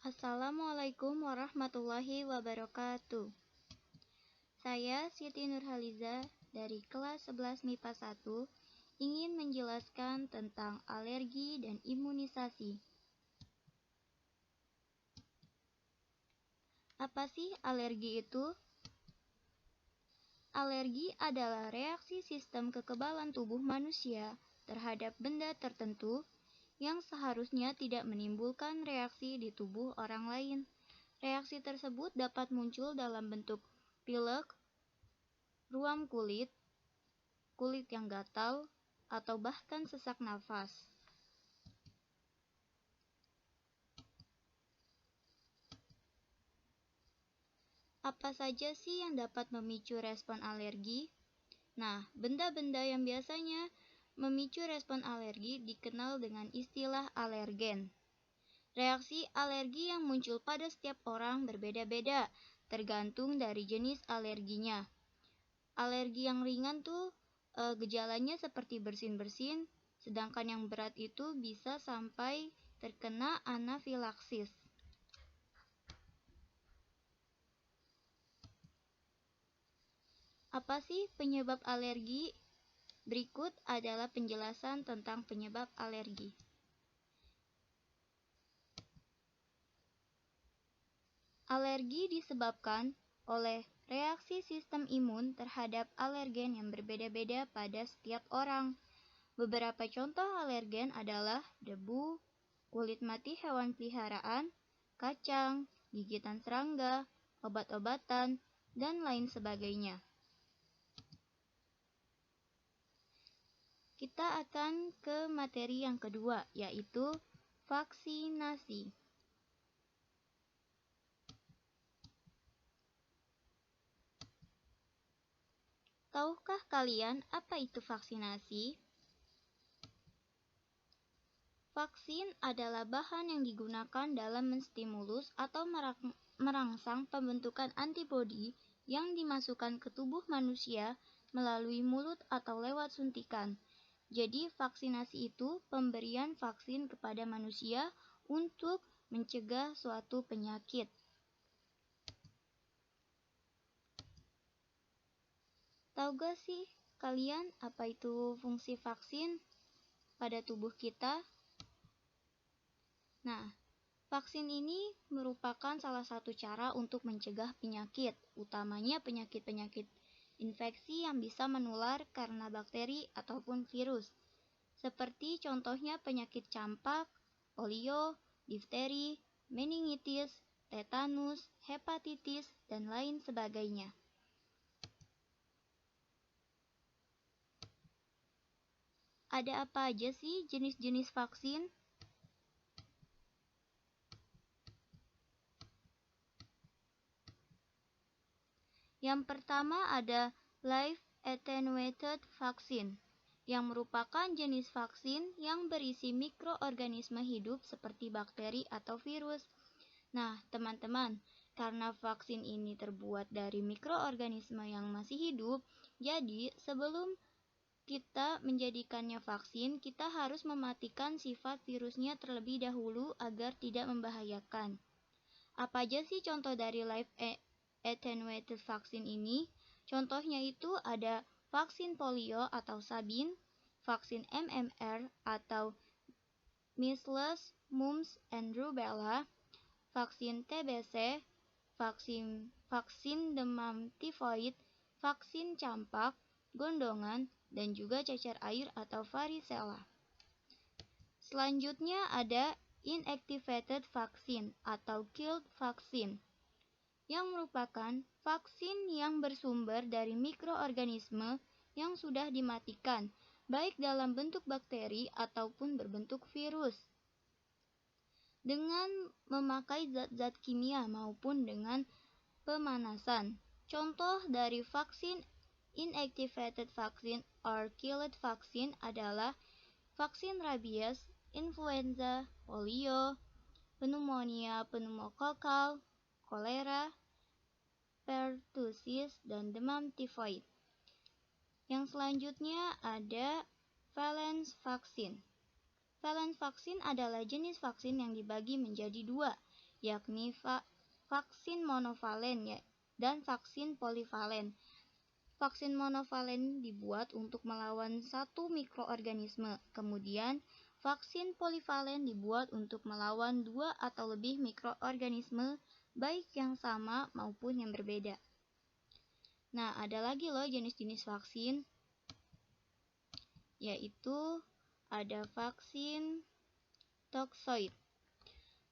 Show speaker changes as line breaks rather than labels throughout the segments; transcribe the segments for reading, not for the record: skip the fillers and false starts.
Assalamualaikum warahmatullahi wabarakatuh. Saya Siti Nurhaliza dari kelas 11 MIPA 1 ingin menjelaskan tentang alergi dan imunisasi. Apa sih alergi itu? Alergi adalah reaksi sistem kekebalan tubuh manusia terhadap benda tertentu yang seharusnya tidak menimbulkan reaksi di tubuh orang lain. Reaksi tersebut dapat muncul dalam bentuk pilek, ruam kulit, kulit yang gatal, atau bahkan sesak nafas. Apa saja sih yang dapat memicu respon alergi? Nah, benda-benda yang biasanya memicu respon alergi dikenal dengan istilah alergen. Reaksi alergi yang muncul pada setiap orang berbeda-beda, tergantung dari jenis alerginya. Alergi yang ringan tuh gejalanya seperti bersin-bersin, sedangkan yang berat itu bisa sampai terkena anafilaksis. Apa sih penyebab alergi? Berikut adalah penjelasan tentang penyebab alergi. Alergi disebabkan oleh reaksi sistem imun terhadap alergen yang berbeda-beda pada setiap orang. Beberapa contoh alergen adalah debu, kulit mati hewan peliharaan, kacang, gigitan serangga, obat-obatan, dan lain sebagainya. Kita akan ke materi yang kedua, yaitu vaksinasi. Tahukah kalian apa itu vaksinasi? Vaksin adalah bahan yang digunakan dalam menstimulus atau merangsang pembentukan antibodi yang dimasukkan ke tubuh manusia melalui mulut atau lewat suntikan. Jadi, vaksinasi itu pemberian vaksin kepada manusia untuk mencegah suatu penyakit. Tahu gak sih kalian apa itu fungsi vaksin pada tubuh kita? Nah, vaksin ini merupakan salah satu cara untuk mencegah penyakit, utamanya penyakit-penyakit infeksi yang bisa menular karena bakteri ataupun virus, seperti contohnya penyakit campak, polio, difteri, meningitis, tetanus, hepatitis, dan lain sebagainya. Ada apa aja sih jenis-jenis vaksin? Yang pertama ada live attenuated vaccine, yang merupakan jenis vaksin yang berisi mikroorganisme hidup seperti bakteri atau virus. Nah, teman-teman, karena vaksin ini terbuat dari mikroorganisme yang masih hidup, jadi sebelum kita menjadikannya vaksin, kita harus mematikan sifat virusnya terlebih dahulu agar tidak membahayakan. Apa aja sih contoh dari live attenuated vaccine ini? Contohnya itu ada vaksin polio atau Sabin, vaksin MMR atau Measles, Mumps, and Rubella, vaksin TBC, vaksin demam tifoid, vaksin campak, gondongan, dan juga cacar air atau varicella. Selanjutnya ada inactivated vaccine atau killed vaccine, yang merupakan vaksin yang bersumber dari mikroorganisme yang sudah dimatikan, baik dalam bentuk bakteri ataupun berbentuk virus, dengan memakai zat-zat kimia maupun dengan pemanasan. Contoh dari vaksin inactivated vaccine or killed vaccine adalah vaksin rabies, influenza, polio, pneumonia, pneumokokal, kolera, pertusis, dan demam tifoid. Yang selanjutnya ada valence vaksin. Valence vaksin adalah jenis vaksin yang dibagi menjadi dua, yakni vaksin monovalen dan vaksin polivalen. Vaksin monovalen dibuat untuk melawan satu mikroorganisme, kemudian vaksin polivalen dibuat untuk melawan 2 atau lebih mikroorganisme, baik yang sama maupun yang berbeda. Nah, ada lagi loh jenis-jenis vaksin, yaitu ada vaksin toksoid.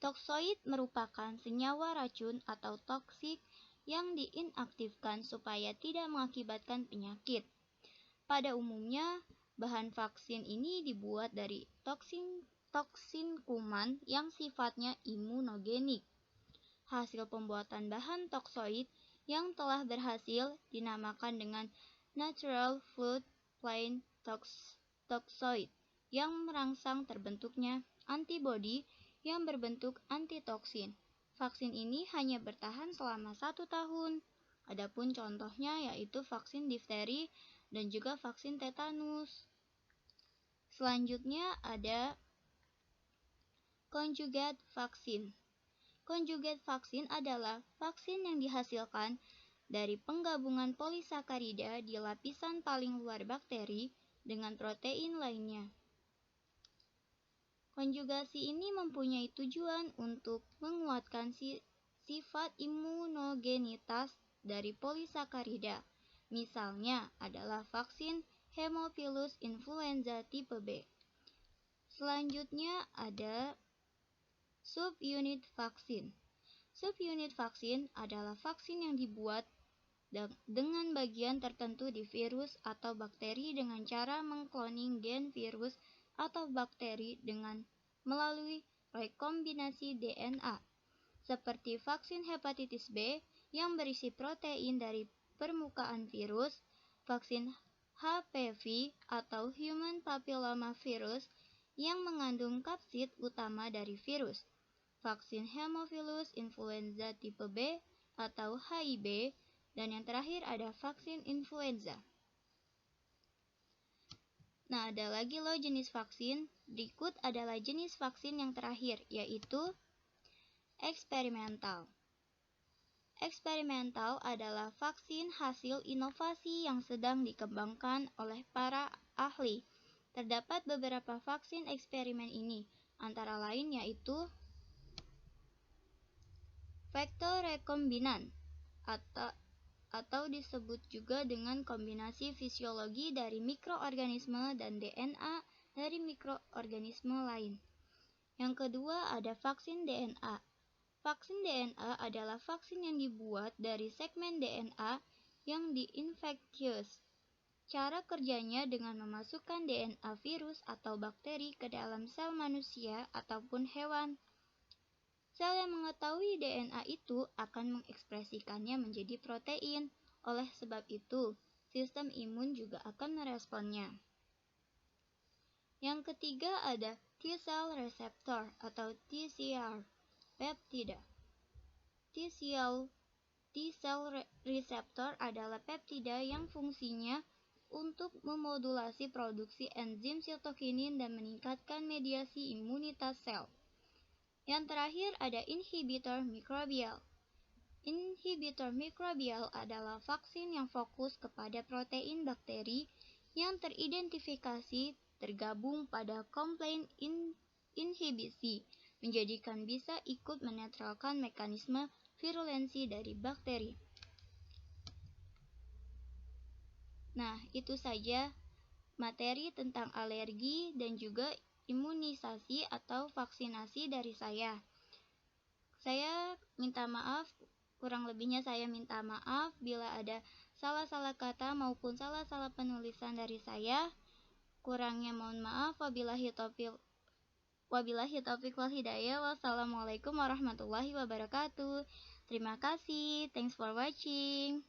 Toksoid merupakan senyawa racun atau toksik yang diinaktifkan supaya tidak mengakibatkan penyakit. Pada umumnya, bahan vaksin ini dibuat dari toksin kuman yang sifatnya imunogenik. Hasil pembuatan bahan toksoid yang telah berhasil dinamakan dengan natural food plant toxoid yang merangsang terbentuknya antibodi yang berbentuk antitoksin. Vaksin ini hanya bertahan selama 1 tahun. Adapun contohnya yaitu vaksin difteri dan juga vaksin tetanus. Selanjutnya ada conjugate vaksin. Conjugate vaksin adalah vaksin yang dihasilkan dari penggabungan polisakarida di lapisan paling luar bakteri dengan protein lainnya. Konjugasi ini mempunyai tujuan untuk menguatkan sifat imunogenitas dari polisakarida. Misalnya adalah vaksin Haemophilus influenza tipe B. Selanjutnya ada subunit vaksin. Subunit vaksin adalah vaksin yang dibuat dengan bagian tertentu di virus atau bakteri dengan cara mengkloning gen virus atau bakteri dengan melalui rekombinasi DNA, seperti vaksin hepatitis B yang berisi protein dari permukaan virus, vaksin HPV atau Human Papilloma Virus yang mengandung kapsid utama dari virus, vaksin Haemophilus influenza tipe B atau HIB, dan yang terakhir ada vaksin influenza. Nah, ada lagi loh jenis vaksin. Berikut adalah jenis vaksin yang terakhir, yaitu eksperimental. Eksperimental adalah vaksin hasil inovasi yang sedang dikembangkan oleh para ahli. Terdapat beberapa vaksin eksperimen ini, antara lain yaitu vektor rekombinan atau disebut juga dengan kombinasi fisiologi dari mikroorganisme dan DNA dari mikroorganisme lain. Yang kedua ada vaksin DNA. Vaksin DNA adalah vaksin yang dibuat dari segmen DNA yang diinfeksius. Cara kerjanya dengan memasukkan DNA virus atau bakteri ke dalam sel manusia ataupun hewan. Sel yang mengetahui DNA itu akan mengekspresikannya menjadi protein. Oleh sebab itu, sistem imun juga akan meresponnya. Yang ketiga ada T-cell receptor atau TCR peptida. T-cell receptor adalah peptida yang fungsinya untuk memodulasi produksi enzim sitokinin dan meningkatkan mediasi imunitas sel. Yang terakhir ada inhibitor mikrobial. Inhibitor mikrobial adalah vaksin yang fokus kepada protein bakteri yang teridentifikasi tergabung pada komplain inhibisi, menjadikan bisa ikut menetralkan mekanisme virulensi dari bakteri. Nah, itu saja materi tentang alergi dan juga imunisasi atau vaksinasi dari saya. Saya minta maaf, kurang lebihnya saya minta maaf bila ada salah-salah kata maupun salah-salah penulisan dari saya. Kurangnya mohon maaf. Wabillahi taufiq wal hidayah. Wassalamualaikum warahmatullahi wabarakatuh. Terima kasih. Thanks for watching.